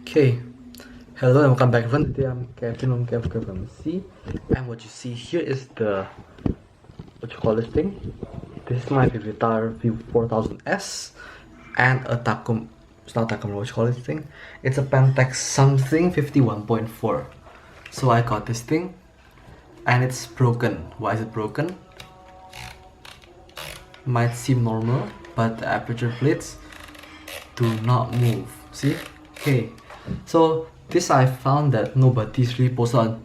Okay, hello and welcome back everyone. Today I'm Captain on from C, and what you see here is the what you call this thing. This is my Vivitar V4000S and a Tacom. It's not Tacom. What you call this thing? It's a Pentax something 51.4. So I got this thing, and it's broken. Why is it broken? Might seem normal, but the aperture plates do not move. See? Okay. So this I found that nobody's really posted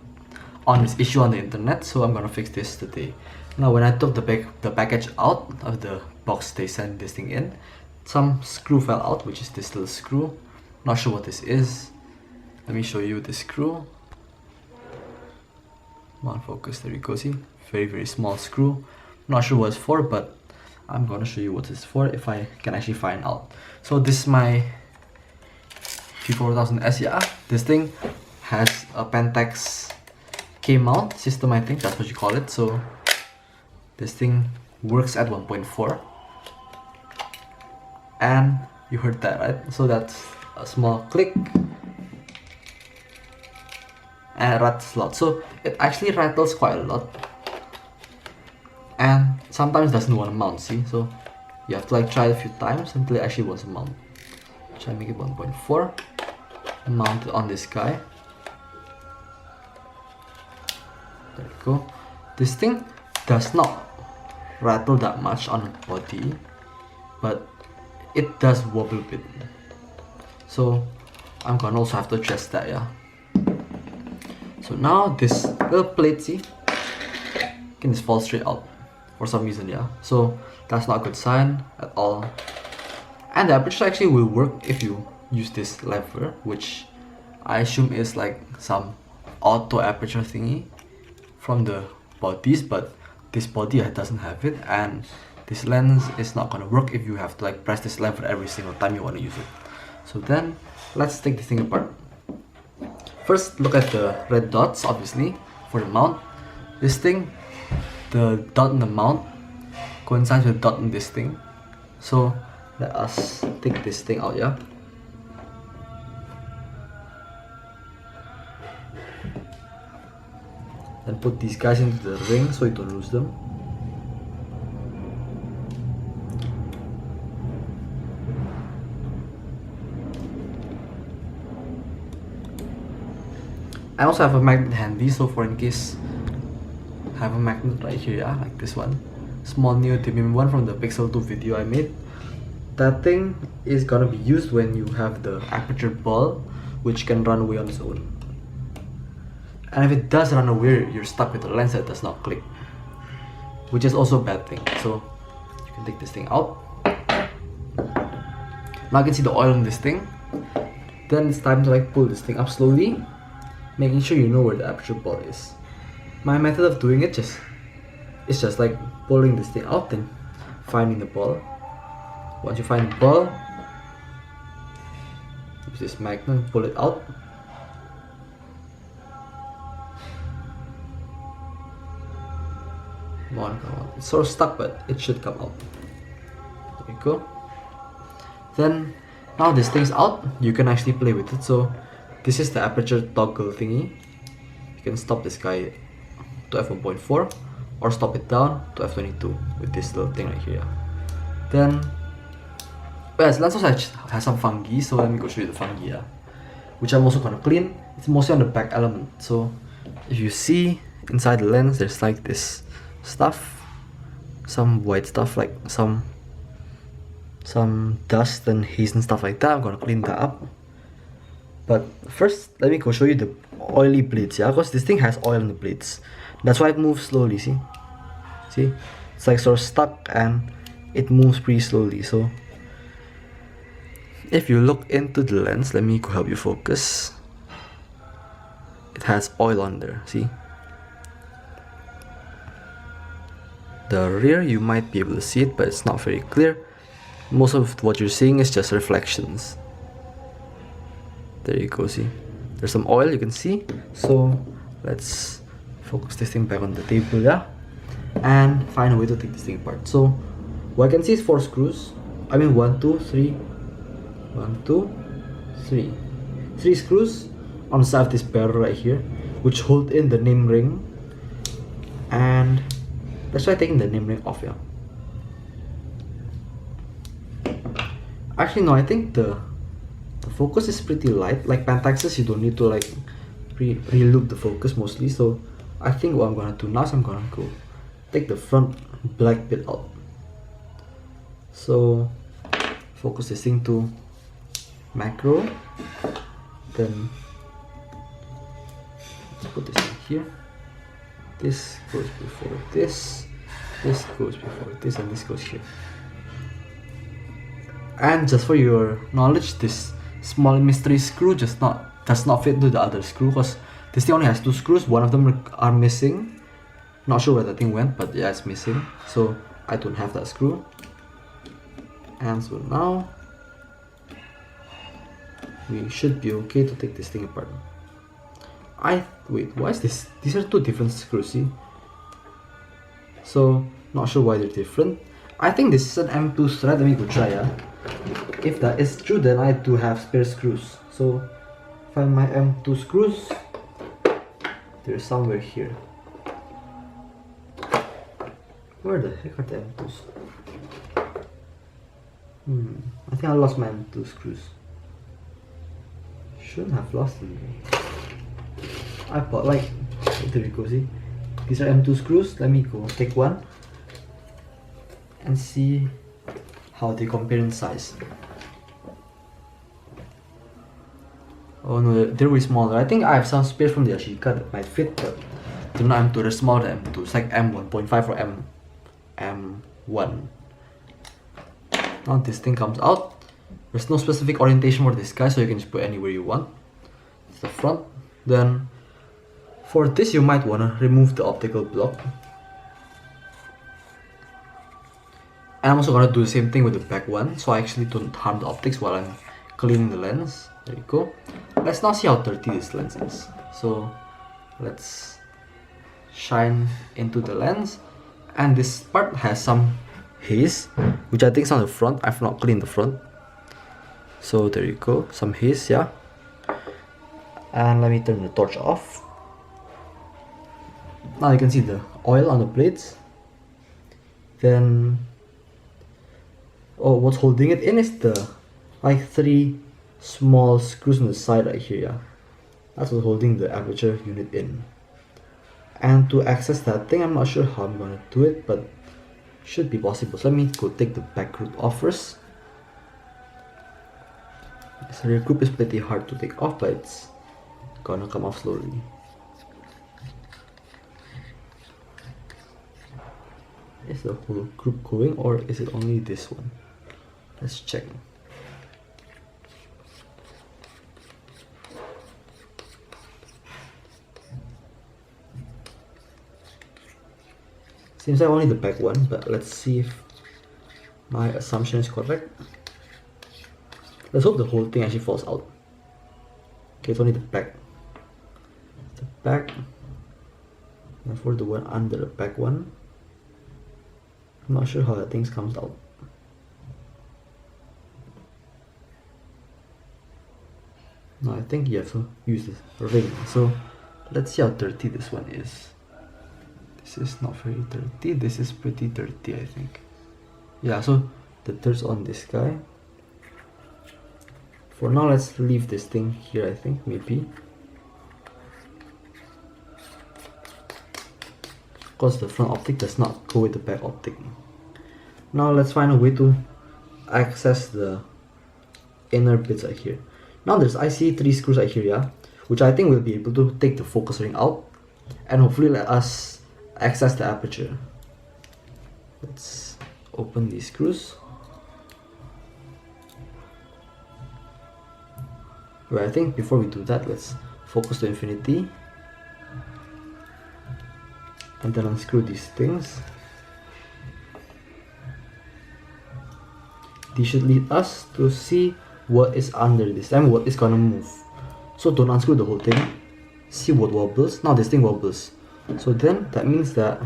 on this issue on the internet, so I'm gonna fix this today. Now when I took the package out of the box they sent this thing in, some screw fell out, which is this little screw. Not sure what this is. Let me show you the screw. Come on, focus. There we go. See, very small screw. Not sure what it's for, but I'm gonna show you what it's for if I can actually find out. So this is my V4000S. Yeah, this thing has a Pentax K-mount system, I think that's what you call it. So this thing works at 1.4, and you heard that, right? So that's a small click and it rattles a lot. So it actually rattles quite a lot, and sometimes doesn't want to mount. See, so you have to like try it a few times until it actually wants to mount. Try make it 1.4, mount it on this guy. There we go. This thing does not rattle that much on the body, but it does wobble a bit. So I'm gonna also have to adjust that, yeah. So now this little plate, see, can just fall straight out for some reason, yeah. So that's not a good sign at all. And the aperture actually will work if you use this lever, which I assume is like some auto aperture thingy from the bodies, but this body doesn't have it, and this lens is not gonna work if you have to like press this lever every single time you want to use it. So then let's take this thing apart. First, look at the red dots, obviously, for the mount. This thing, the dot in the mount coincides with the dot in this thing. So let us take this thing out, yeah. Then put these guys into the ring so you don't lose them. I also have a magnet handy, so for in case I have a magnet right here, yeah, like this one. Small neodymium one from the Pixel 2 video I made. That thing is gonna be used when you have the aperture ball, which can run away on its own. And if it does run away, you're stuck with a lens that does not click, which is also a bad thing. So you can take this thing out. Now I can see the oil in this thing. Then it's time to like pull this thing up slowly, making sure you know where the aperture ball is. My method of doing it is just like pulling this thing out and finding the ball. Once you find the ball, use this magnet, pull it out. Come on. It's sort of stuck, but it should come out. There we go. Then, now this thing's out, you can actually play with it. So, this is the aperture toggle thingy. You can stop this guy to f1.4 or stop it down to f22 with this little thing right here. Then, yes, lens also has some fungi, so let me go show you the fungi, yeah, which I'm also gonna clean. It's mostly on the back element. So, if you see inside the lens, there's like this stuff, some white stuff, like some dust and haze and stuff like that. I'm gonna clean that up. But first, let me go show you the oily blades, yeah, because this thing has oil in the blades. That's why it moves slowly, see? See? It's like sort of stuck and it moves pretty slowly. So if you look into the lens, let me go help you focus. It has oil on there, see? The rear, you might be able to see it, but it's not very clear. Most of what you're seeing is just reflections. There you go, see? There's some oil you can see. So let's focus this thing back on the table, yeah? And find a way to take this thing apart. So what I can see is 4 screws. I mean 1, 2, 3. 1, 2, 3. 3 screws on the side of this barrel right here, which hold in the name ring. And let's try taking the name ring off here. Actually no, I think the focus is pretty light. Like Pentaxes, you don't need to like re-loop the focus mostly. So I think what I'm gonna do now is I'm gonna go take the front black bit out. So focus this thing to macro, then let's put this in here. This goes before this goes before this, and this goes here. And just for your knowledge, this small mystery screw does not fit into the other screw, because this thing only has 2 screws. One of them are missing. Not sure where the thing went, but yeah, it's missing, so I don't have that screw. And so now we should be okay to take this thing apart. Wait, why is this? These are 2 different screws, see? So not sure why they're different. I think this is an M2 thread. Let me go try. If that is true, then I do have spare screws. So find my M2 screws. They're somewhere here. Where the heck are the M2s? I think I lost my M2 screws. Shouldn't have lost them. I bought like, there we go, see? These are M2 screws. Let me go take one and see how they compare in size. Oh no, they're way smaller. I think I have some space from the Ashika that might fit, but they're not M2, they're smaller than M2. It's like M1.5 or M1. Now this thing comes out. There's no specific orientation for this guy, so you can just put anywhere you want. It's the front. Then for this you might want to remove the optical block. And I'm also going to do the same thing with the back one, so I actually don't harm the optics while I'm cleaning the lens. There you go. Let's now see how dirty this lens is. So let's shine into the lens, and this part has some haze, which I think is on the front. I've not cleaned the front. So there you go, some haze, yeah. And let me turn the torch off. Now you can see the oil on the blades. Then, oh, what's holding it in is the like 3 small screws on the side right here, yeah. That's what's holding the aperture unit in. And to access that thing, I'm not sure how I'm gonna do it, but should be possible. So let me go take the back group off first. This rear group is pretty hard to take off, but it's gonna come off slowly. Is the whole group going, or is it only this one? Let's check. Seems like only the back one, but let's see if my assumption is correct. Let's hope the whole thing actually falls out. Okay, it's only the back. The back. And for the one under the back one, I'm not sure how that thing comes out. No, I think you have to use this ring. So let's see how dirty this one is. This is not very dirty. This is pretty dirty, I think. Yeah, so the dirt's on this guy. For now, let's leave this thing here, I think, maybe. Because the front optic does not go with the back optic. Now let's find a way to access the inner bits right here. Now I see 3 screws right here, yeah, which I think will be able to take the focus ring out and hopefully let us access the aperture. Let's open these screws. But I think before we do that, let's focus to infinity and then unscrew these things. These should lead us to see what is under this and what is gonna move. So don't unscrew the whole thing. See what wobbles. Now this thing wobbles. So then that means that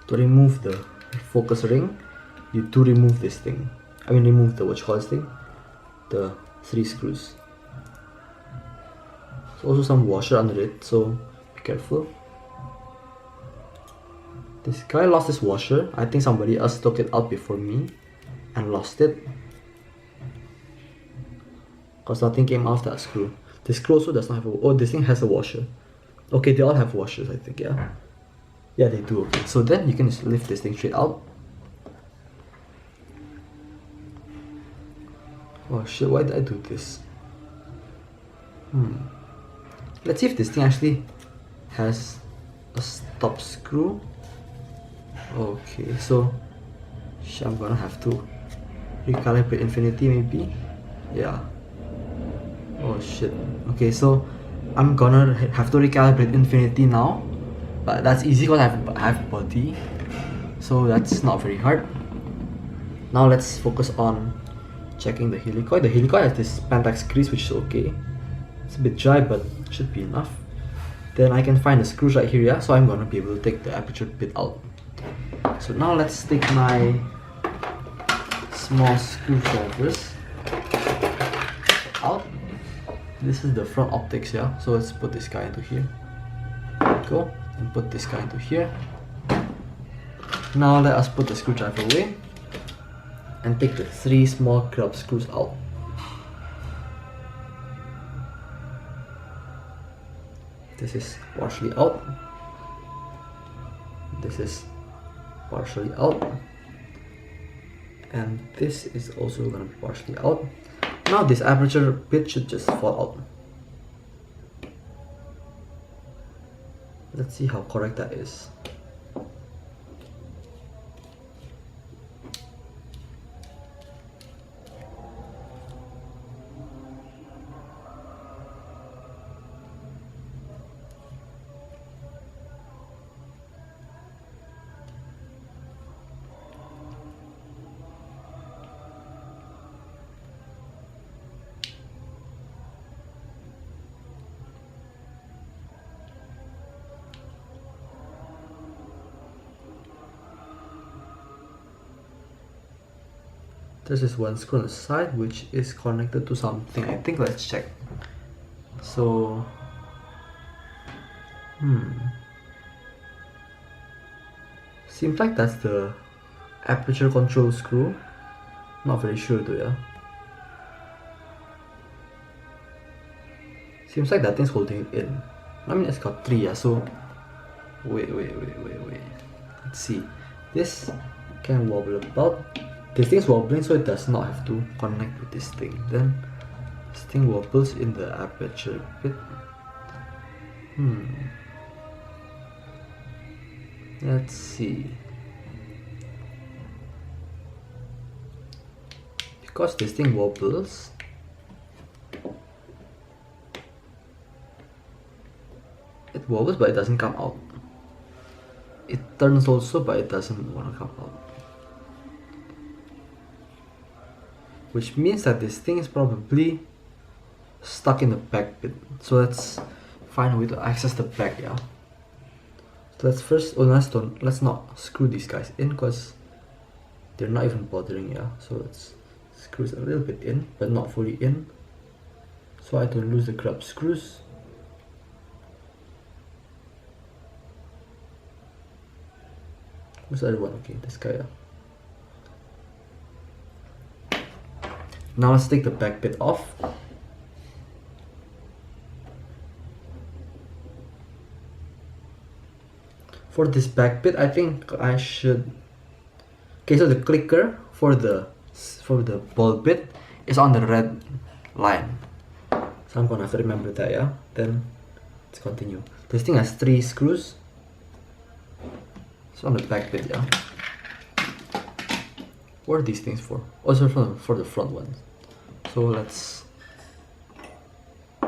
to remove the focus ring, you do remove this thing. I mean remove the what you call this thing. the 3 screws. There's also some washer under it, so be careful. This guy lost his washer. I think somebody else took it out before me and lost it, because nothing came out of that screw. This screw also does not have a... oh, this thing has a washer. Okay, they all have washers, I think, yeah. Yeah, they do. Okay, so then you can just lift this thing straight out. Oh shit, why did I do this? Let's see if this thing actually has a stop screw. Okay, so I'm gonna have to recalibrate infinity maybe. Yeah. Oh shit. Okay, so I'm gonna have to recalibrate infinity now, but that's easy because I have body, so that's not very hard. Now let's focus on checking the helicoid. The helicoid has this Pentax grease, which is okay. It's a bit dry, but should be enough. Then I can find the screws right here, yeah, so I'm gonna be able to take the aperture bit out. So now let's take my small screwdrivers out. This is the front optics, yeah, so let's put this guy into here. There we go, and put this guy into here. Now let us put the screwdriver away and take the 3 small grub screws out. This is partially out. This is partially out. And this is also gonna be partially out. Now this aperture bit should just fall out. Let's see how correct that is. There's this one screw on the side which is connected to something. I think let's check. So, seems like that's the aperture control screw. Not very sure though, yeah. Seems like that thing's holding it in. I mean, it's got 3, yeah, so wait. Let's see. This can wobble about. This thing's wobbling, so it does not have to connect with this thing. Then this thing wobbles in the aperture bit. Let's see. Because this thing wobbles, it wobbles but it doesn't come out. It turns also, but it doesn't want to come out. Which means that this thing is probably stuck in the back bit. So let's find a way to access the back, yeah. So let's first, let's not screw these guys in because they're not even bothering, yeah. So let's screw it a little bit in, but not fully in, so I don't lose the grub screws. Where's the other one? Okay, this guy, yeah. Now let's take the back bit off. For this back bit, I think I should... Okay, so the clicker for the ball bit is on the red line. So I'm gonna have to remember that, yeah? Then let's continue. This thing has 3 screws. It's on the back bit, yeah? What are these things for? Also for the front ones. So let's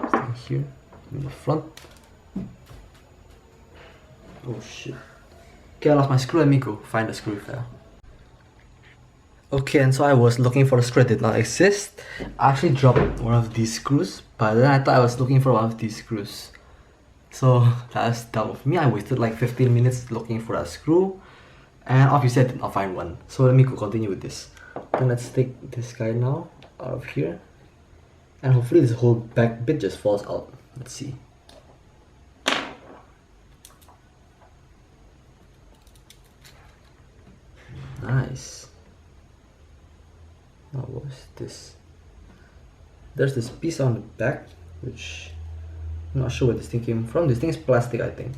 stand here in the front. Oh shit. Okay, I lost my screw. Let me go find the screw there. Okay, and so I was looking for a screw that did not exist. I actually dropped one of these screws, but then I thought I was looking for one of these screws. So that's dumb of me. I wasted like 15 minutes looking for that screw, and obviously I did not find one. So let me go continue with this. Then let's take this guy now out of here. And hopefully this whole back bit just falls out. Let's see. Nice. Now what's this? There's this piece on the back, which I'm not sure where this thing came from. This thing is plastic, I think.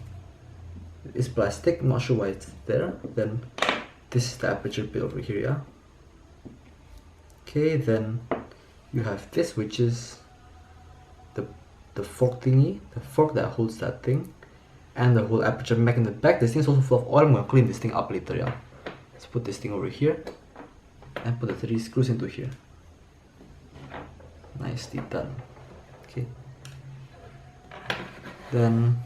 It's plastic, I'm not sure why it's there. Then this is the aperture bit over here, yeah. Okay, then you have this, which is the fork thingy, the fork that holds that thing, and the whole aperture mag in the back. This thing's also full of oil. I'm gonna clean this thing up later, yeah. Let's put this thing over here and put the 3 screws into here. Nicely done. Okay. Then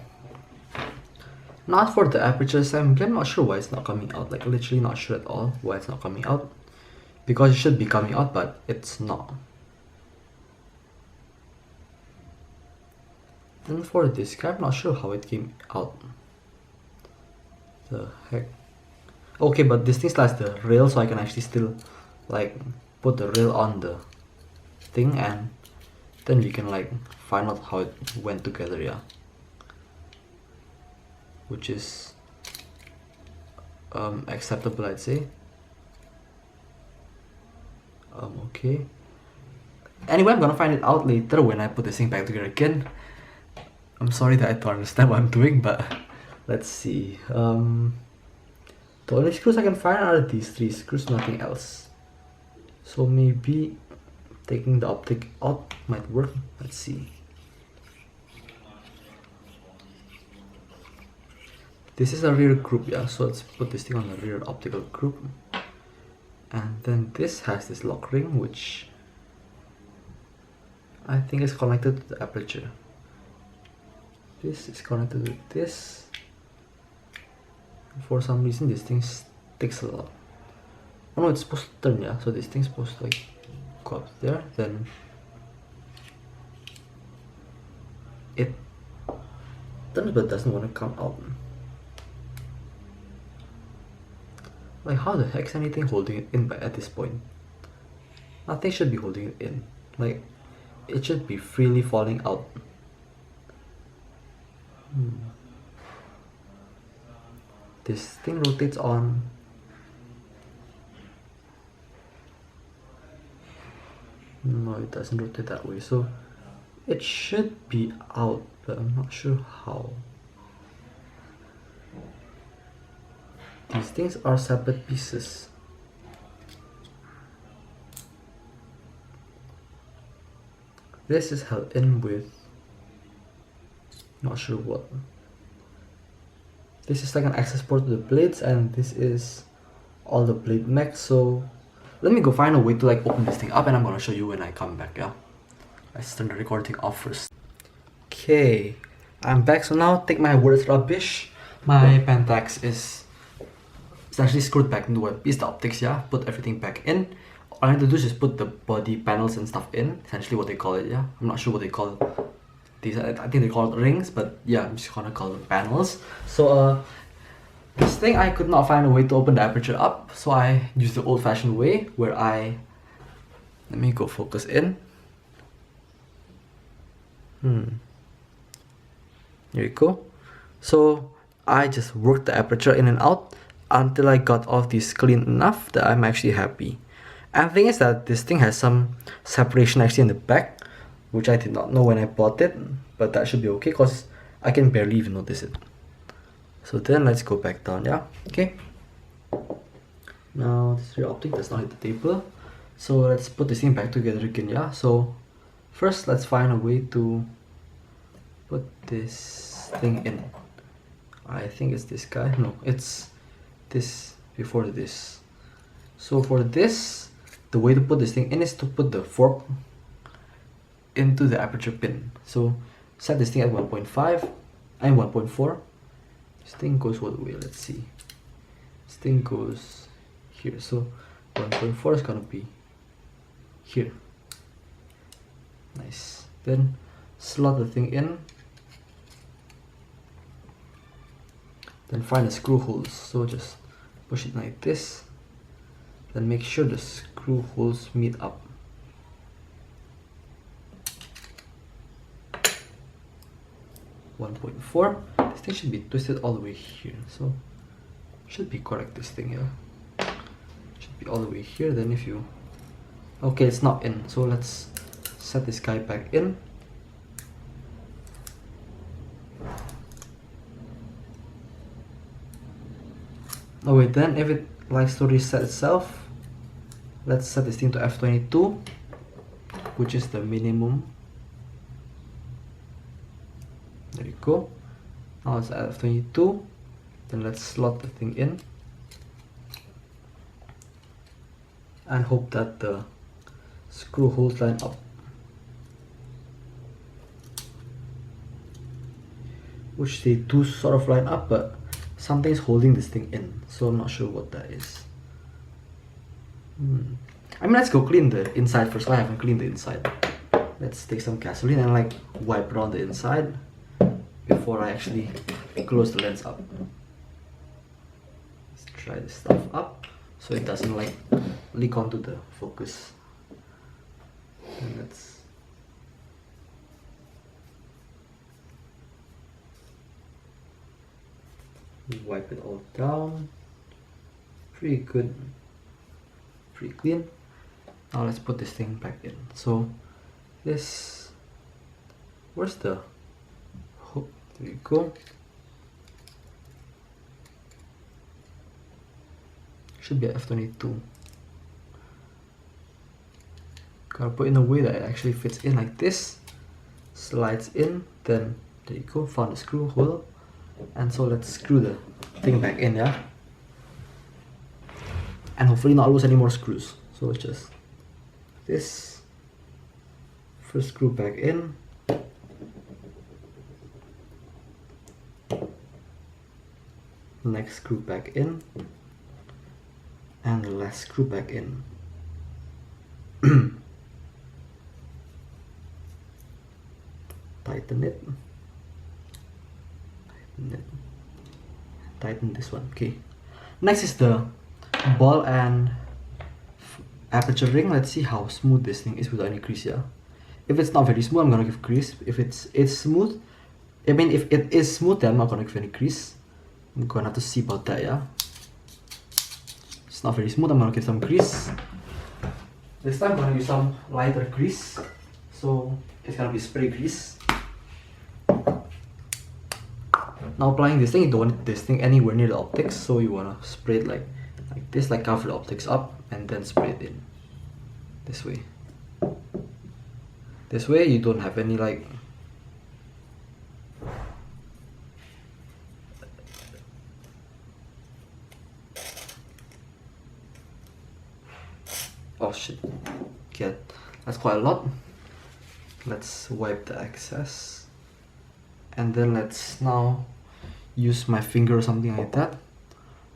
now for the aperture assembly, I'm not sure why it's not coming out. Like literally not sure at all why it's not coming out. Because it should be coming out, but it's not. Then for this guy, I'm not sure how it came out. The heck. Okay, but this thing still has the rail, so I can actually still like put the rail on the thing, and then we can like find out how it went together, yeah. Which is acceptable, I'd say. Okay. Anyway, I'm gonna find it out later when I put this thing back together again. I'm sorry that I don't understand what I'm doing, but let's see. The only screws I can find are these 3 screws, nothing else. So maybe taking the optic out might work. Let's see. This is a rear group, yeah, so let's put this thing on the rear optical group. And then this has this lock ring, which I think is connected to the aperture. This is connected with this. For some reason this thing sticks a lot. Oh no, it's supposed to turn, yeah, so this thing's supposed to like go up there, then it turns but doesn't want to come out. Like how the heck is anything holding it in at this point? Nothing should be holding it in. Like it should be freely falling out. This thing rotates on. No, it doesn't rotate that way, so it should be out, but I'm not sure how. These things are separate pieces. This is held in with not sure what. This is like an access port to the blades, and this is all the blade mechs. So let me go find a way to like open this thing up, and I'm gonna show you when I come back, yeah. Let's turn the recording off first. Okay, I'm back. So now take my word as rubbish. My Pentax is actually screwed back into a piece, the optics, yeah. Put everything back in. All I need to do is just put the body panels and stuff in. Essentially what they call it, yeah. I'm not sure what they call these. I think they call it rings, but yeah, I'm just gonna call them panels. So this thing, I could not find a way to open the aperture up, so I used the old-fashioned way where let me go focus in. Here you go. So I just worked the aperture in and out until I got all these clean enough that I'm actually happy. And the thing is that this thing has some separation actually in the back, which I did not know when I bought it, but that should be okay because I can barely even notice it. So then let's go back down, yeah. Okay. Now this rear optic does not hit the table, so let's put this thing back together again, yeah. So first let's find a way to put this thing in. I think it's this guy. No, it's this before this. So for this, the way to put this thing in is to put the fork into the aperture pin. So set this thing at 1.5 and 1.4. This thing goes all the way, let's see. This thing goes here, so 1.4 is gonna be here. Nice. Then slot the thing in. Then find the screw holes, so just push it like this. Then make sure the screw holes meet up. f1.4. This thing should be twisted all the way here, so should be correct. This thing here should be all the way here. Then if you, okay, it's not in, so let's set this guy back in. Oh wait, then if it likes to reset itself, let's set this thing to f22, which is the minimum. There you go. Now it's at f22. Then let's slot the thing in and hope that the screw holes line up. Which they do sort of line up, but something's holding this thing in, so I'm not sure what that is. I mean, let's go clean the inside first. I haven't cleaned the inside. Let's take some gasoline and like wipe around the inside before I actually close the lens up. Let's try this stuff up so it doesn't like leak onto the focus. And let's wipe it all down. Pretty good, pretty clean. Now let's put this thing back in. So this, where's the hook? There you go. Should be at f22. Gotta put in a way that it actually fits in like this, slides in, then there you go, found the screw hole. And so let's screw the thing back in, yeah, and hopefully not lose any more screws. So it's just this, first screw back in, next screw back in, and the last screw back in. Tighten it. Tighten this one. Okay, next is the ball and aperture ring. Let's see how smooth this thing is without any crease. Yeah, if it's not very smooth, I'm gonna give crease. If it's smooth, I mean if it is smooth, then I'm not gonna give any crease. I'm gonna have to see about that. Yeah, it's not very smooth, I'm gonna give some grease. This time I'm gonna use some lighter grease, so it's gonna be spray grease. Now applying this thing, you don't want this thing anywhere near the optics, so you wanna spray it like this, like cover the optics up and then spray it in. This way. This way you don't have any like oh shit. Okay, that's quite a lot. Let's wipe the excess. And then let's now use my finger or something like that,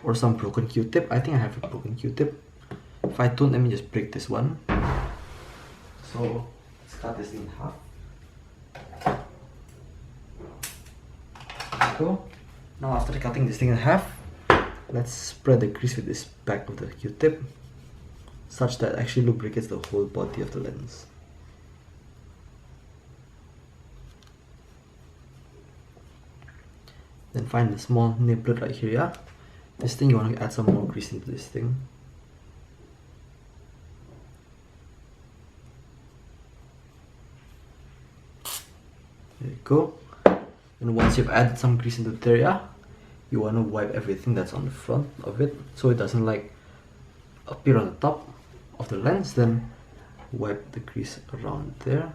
or some broken Q-tip. I think I have a broken Q-tip. If I don't, let me just break this one. So let's cut this in half. There we go. Now after cutting this thing in half, let's spread the grease with this back of the Q-tip, such that it actually lubricates the whole body of the lens. Then find the small niblet right here, yeah? This thing, you want to add some more grease into this thing. There you go. And once you've added some grease into there, yeah, you want to wipe everything that's on the front of it, so it doesn't like appear on the top of the lens. Then wipe the grease around there.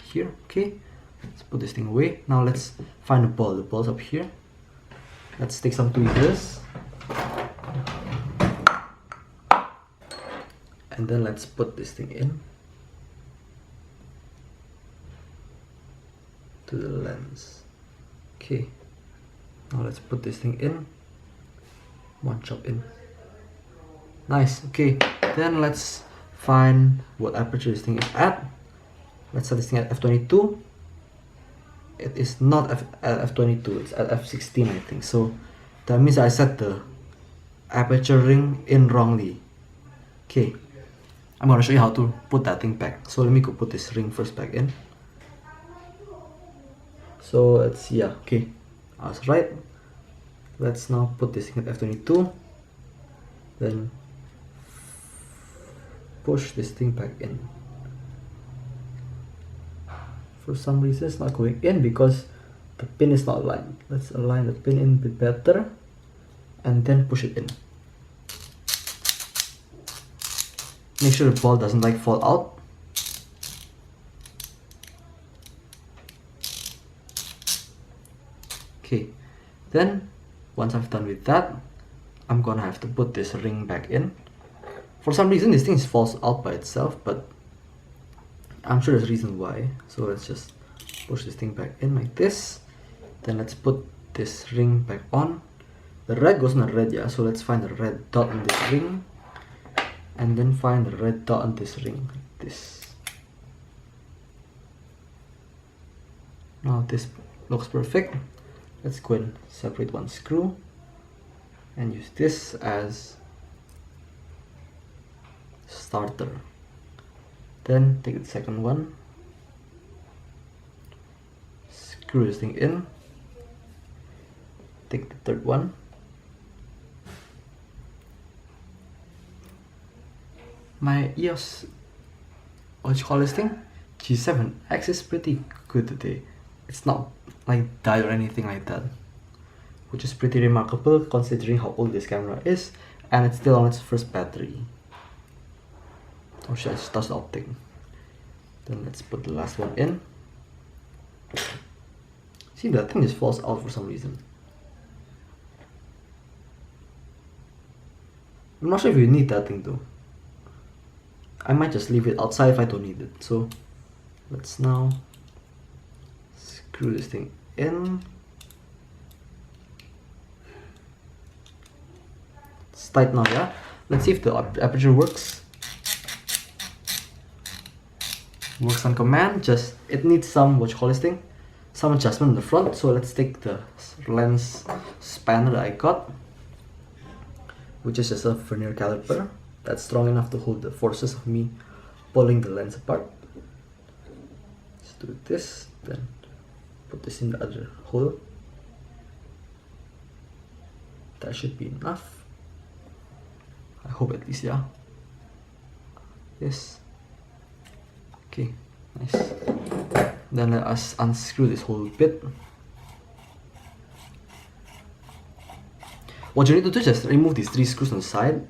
Here, okay. Let's put this thing away. Now let's find the ball. The ball's up here. Let's take some tweezers. And then let's put this thing in to the lens. Okay. Now let's put this thing in. One chop in. Nice. Okay. Then let's find what aperture this thing is at. Let's set this thing at f22. It is not at f22, it's at f16 I think. So that means I set the aperture ring in wrongly. Okay, I'm gonna show you how to put that thing back. So let me go put this ring first back in. So let's, yeah, okay, I was right. Let's now put this thing at F22, then push this thing back in. For some reason it's not going in because the pin is not aligned. Let's align the pin in a bit better and then push it in. Make sure the ball doesn't like fall out. Okay, then once I've done with that, I'm gonna have to put this ring back in. For some reason this thing falls out by itself, but I'm sure there's a reason why. So let's just push this thing back in like this. Then let's put this ring back on. The red goes on the red, yeah, so let's find the red dot on this ring. And then find the red dot on this ring, like this. Now this looks perfect. Let's go and separate one screw and use this as starter. Then take the second one, screw this thing in, take the third one, my EOS, what you call this thing? G7X is pretty good today. It's not like died or anything like that, which is pretty remarkable considering how old this camera is, and it's still on its first battery. Oh shit, I just touched the optic. Then let's put the last one in. See, that thing just falls out for some reason. I'm not sure if you need that thing though. I might just leave it outside if I don't need it. So let's now screw this thing in. It's tight now, yeah? Let's see if the aperture works. Works on command, just it needs some, what you call this thing? Some adjustment in the front. So let's take the lens spanner that I got, which is just a vernier caliper that's strong enough to hold the forces of me pulling the lens apart. Let's do this, then put this in the other hole. That should be enough. I hope at least, yeah. Yes. Okay, nice. Then let us unscrew this whole bit. What you need to do is just remove these 3 screws on the side.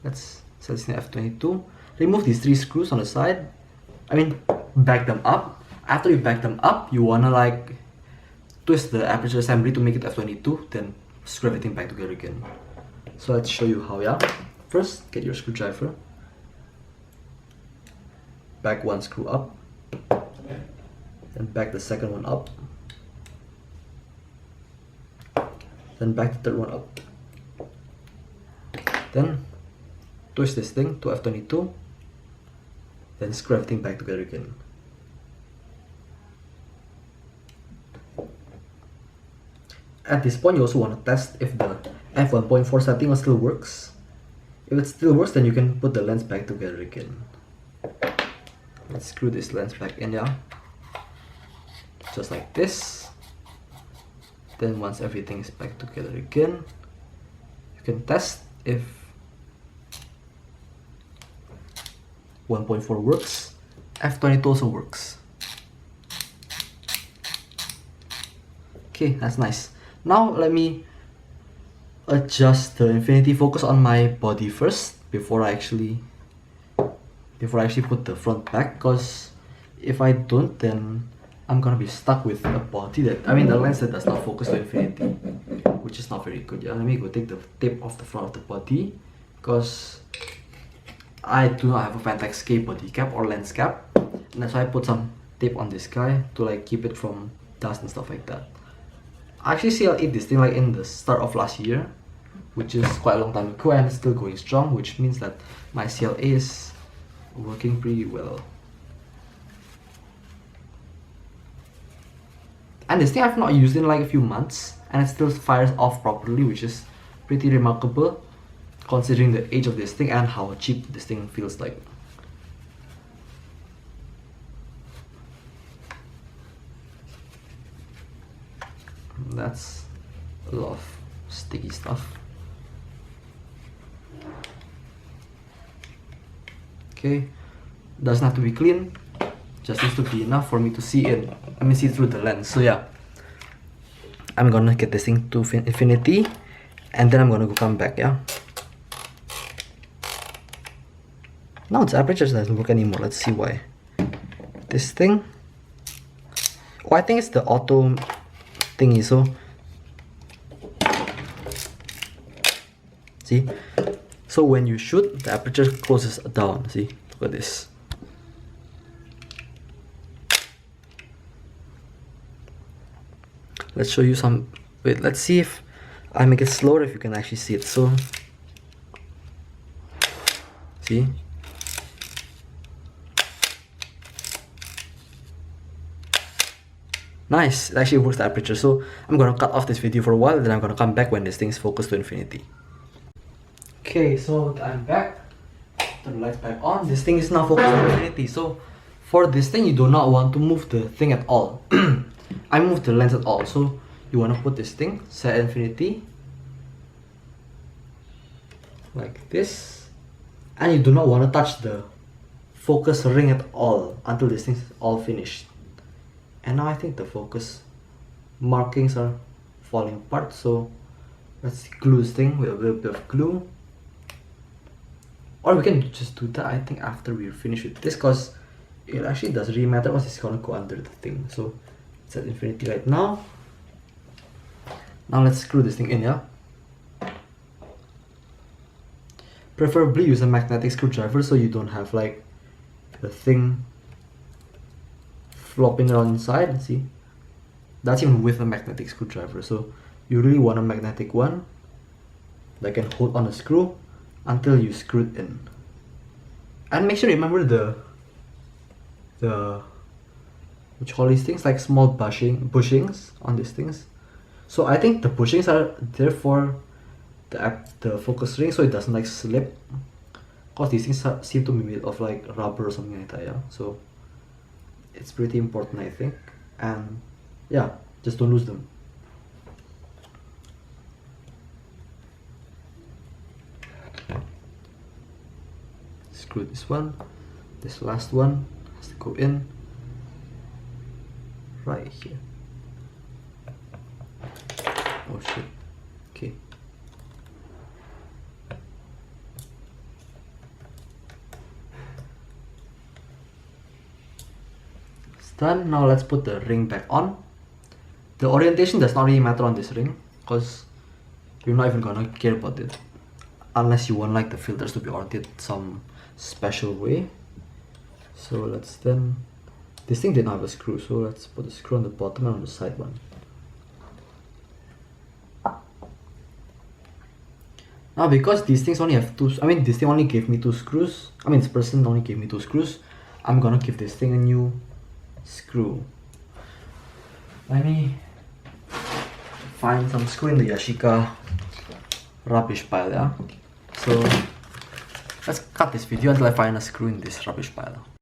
Let's set this in F22. Remove these 3 screws on the side. I mean, back them up. After you back them up, you wanna like twist the aperture assembly to make it F22, then screw everything back together again. So let's show you how, yeah. First, get your screwdriver. Back one screw up, then back the second one up, then back the third one up. Then twist this thing to F22, then screw everything back together again. At this point, you also want to test if the f1.4 setting still works. If it still works, then you can put the lens back together again. Let's screw this lens back in, yeah, just like this. Then once everything is back together again, you can test if 1.4 works. F22 also works. Okay, that's nice. Now let me adjust the infinity focus on my body first before I actually put the front back, because if I don't, then I'm gonna be stuck with a body that, I mean, the lens that does not focus to infinity, which is not very good. Yeah, let me go take the tape off the front of the body, because I do not have a Pentax K body cap or lens cap, and that's why I put some tape on this guy to like keep it from dust and stuff like that. I actually CLA'd this thing like in the start of last year, which is quite a long time ago, and it's still going strong, which means that my CLA is working pretty well. And this thing I've not used in like a few months, and it still fires off properly, which is pretty remarkable considering the age of this thing and how cheap this thing feels like. That's a lot of sticky stuff. Okay, doesn't have to be clean, just needs to be enough for me to see in. See through the lens. So yeah, I'm gonna get this thing to infinity, and then I'm gonna come back. Yeah. Now its aperture doesn't work anymore. Let's see why. This thing. Oh, I think it's the auto thingy. So see. So when you shoot, the aperture closes down. See, look at this. Let's show you some. Wait, let's see if I make it slower, if you can actually see it. So, see. Nice, it actually works the aperture. So I'm gonna cut off this video for a while, then I'm gonna come back when this thing is focused to infinity. Okay, so I'm back. Turn the lights back on. This thing is now focused to infinity. So for this thing, you do not want to move the thing at all. I move the lens at all. So you want to put this thing, set infinity, like this, and you do not want to touch the focus ring at all until this thing is all finished. And now I think the focus markings are falling apart, so let's glue this thing with a little bit of glue. Or we can just do that, I think, after we finish with this, because it actually doesn't really matter because it's gonna go under the thing. So it's at infinity right now. Now let's screw this thing in, yeah? Preferably use a magnetic screwdriver so you don't have like the thing flopping around inside. See, that's even with a magnetic screwdriver. So you really want a magnetic one that can hold on a screw until you screw it in. And make sure you remember the what you call these things, like small bushings on these things. So I think the bushings are there for the focus ring so it doesn't like slip, because these things seem to be made of like rubber or something like that, yeah. So it's pretty important, I think, and yeah, just don't lose them. Screw this one, this last one has to go in right here. Oh shit, okay. It's done. Now let's put the ring back on. The orientation does not really matter on this ring because you're not even gonna care about it unless you want like the filters to be oriented some special way. So let's then, this thing didn't have a screw, so let's put a screw on the bottom and on the side one. Now because these things only have two, this thing only gave me two screws, this person only gave me two screws, I'm gonna give this thing a new screw. Let me find some screw in the Yashica rubbish pile, yeah? So let's cut this video until I find a screw in this rubbish pile.